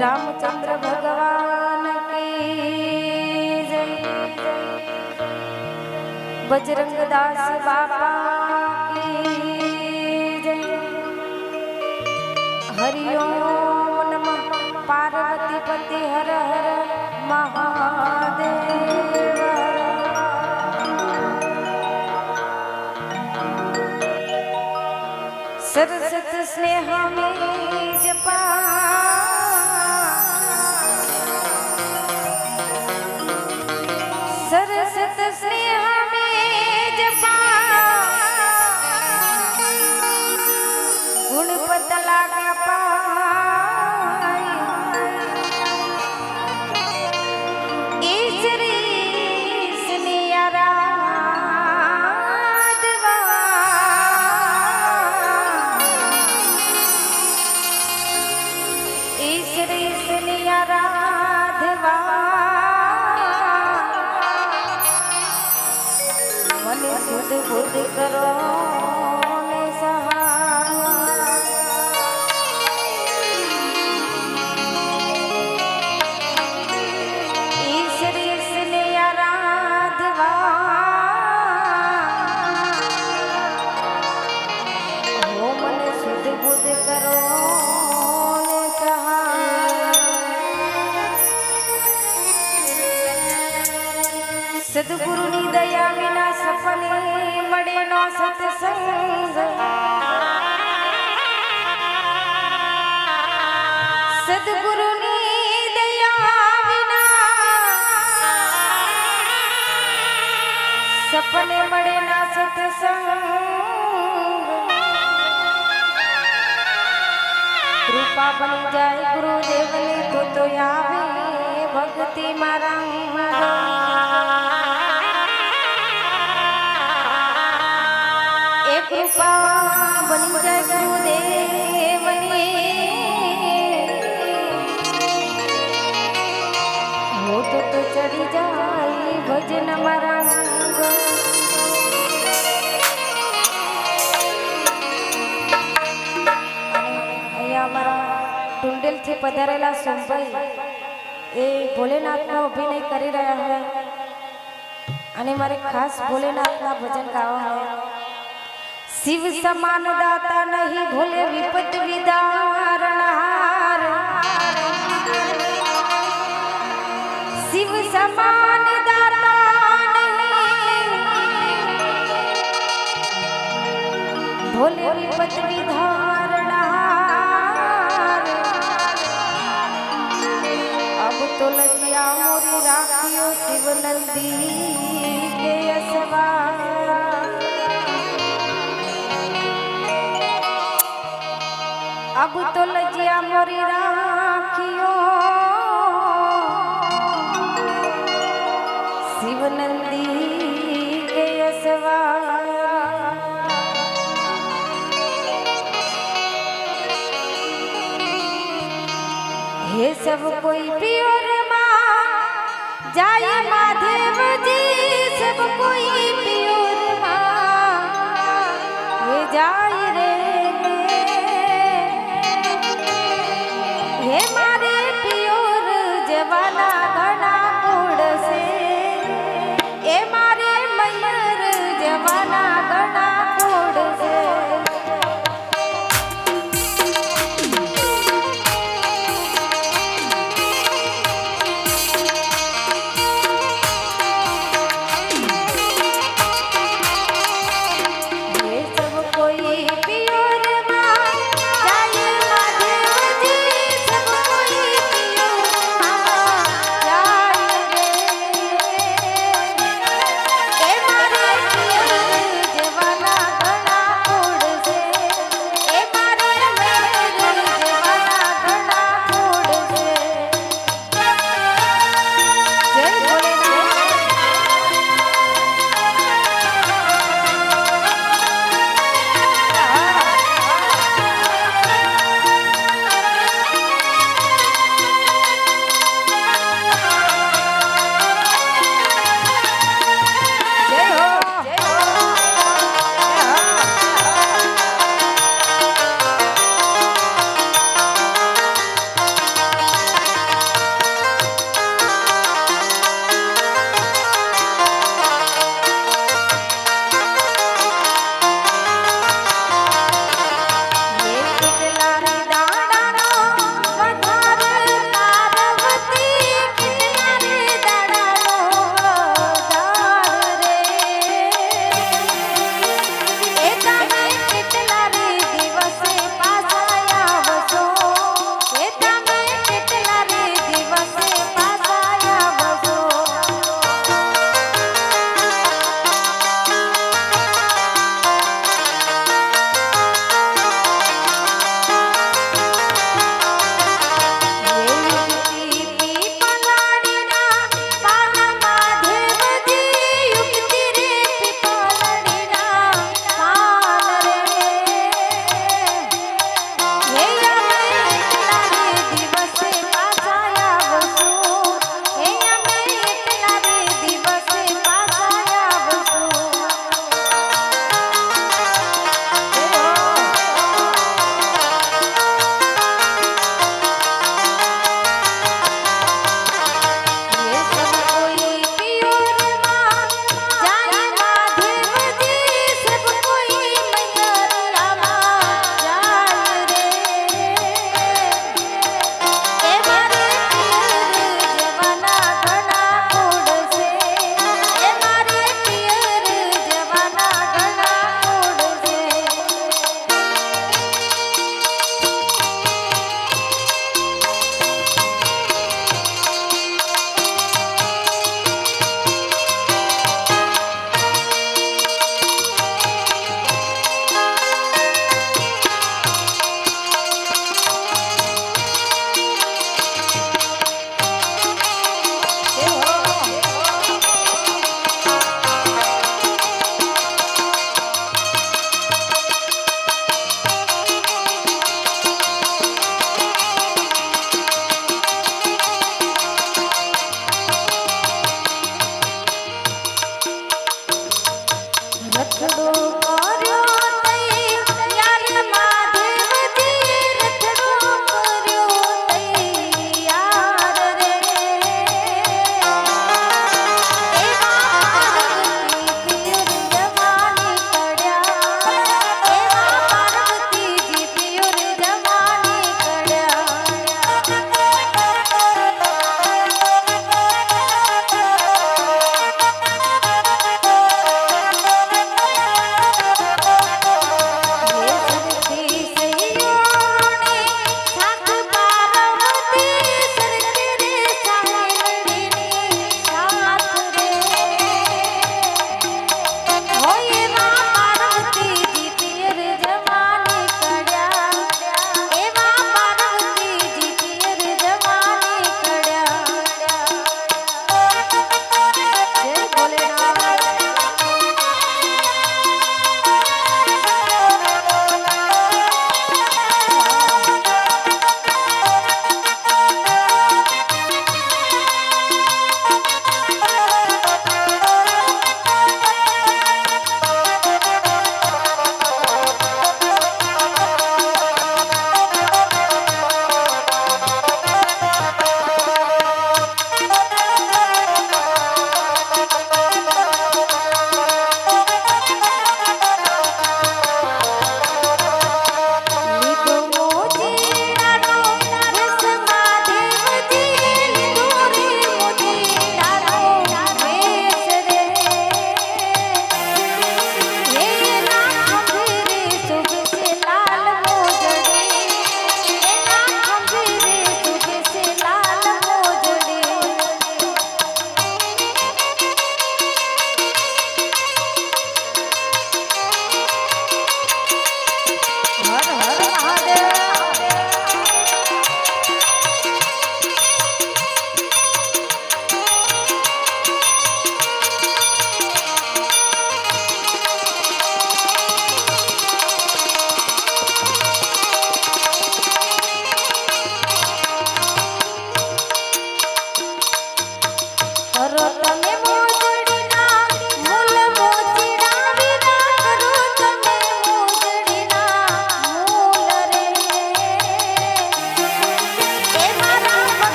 रामचंद्र भगवान की जय। बजरंग दास बाबा की जय। हरिओम नमः पार्वती पति हर हर महादेव। सरसत स्नेह में जपा सरसत स्नेह में जपा गुणपत लागा पाई ईश्वरी स्नेहरा शुद्ध बुद्ध करो ने सहाय। ईश्वरी स्ने आराधवा हो मन शुद्ध बुद्ध करो ने सहाय। सद्गुरु नी दया विना सफले मड़े नो सत्संग। सद्गुरु नी दया विना सफले मड़े ना सत्संग। कृपा बनी जाए गुरुदेव ने तो आवे भक्ति मारा कृपा बनी जाए गुरुदेव ने हो तो चढ़ी जाए भजन मारा। टुंडेल थी पधारेला सोमभाई ए भोलेनाथનો અભિનય કરી રહ્યા છે અને મારે ખાસ ભોલેનાથના ભજન ગાવા છે। शिव समान दाता नहीं भोले विपत विदारणहार। शिव समान दाता नहीं भोले विपत विदारणहार। अब तो लजिया मोरी राखियो शिव नंदी के असवार। अब तो लजिया मोरी राखियो शिव नंदी के असवार। हे सब कोई पियोर माँ जाए माधव जी। सब कोई पियोर माँ हे जाए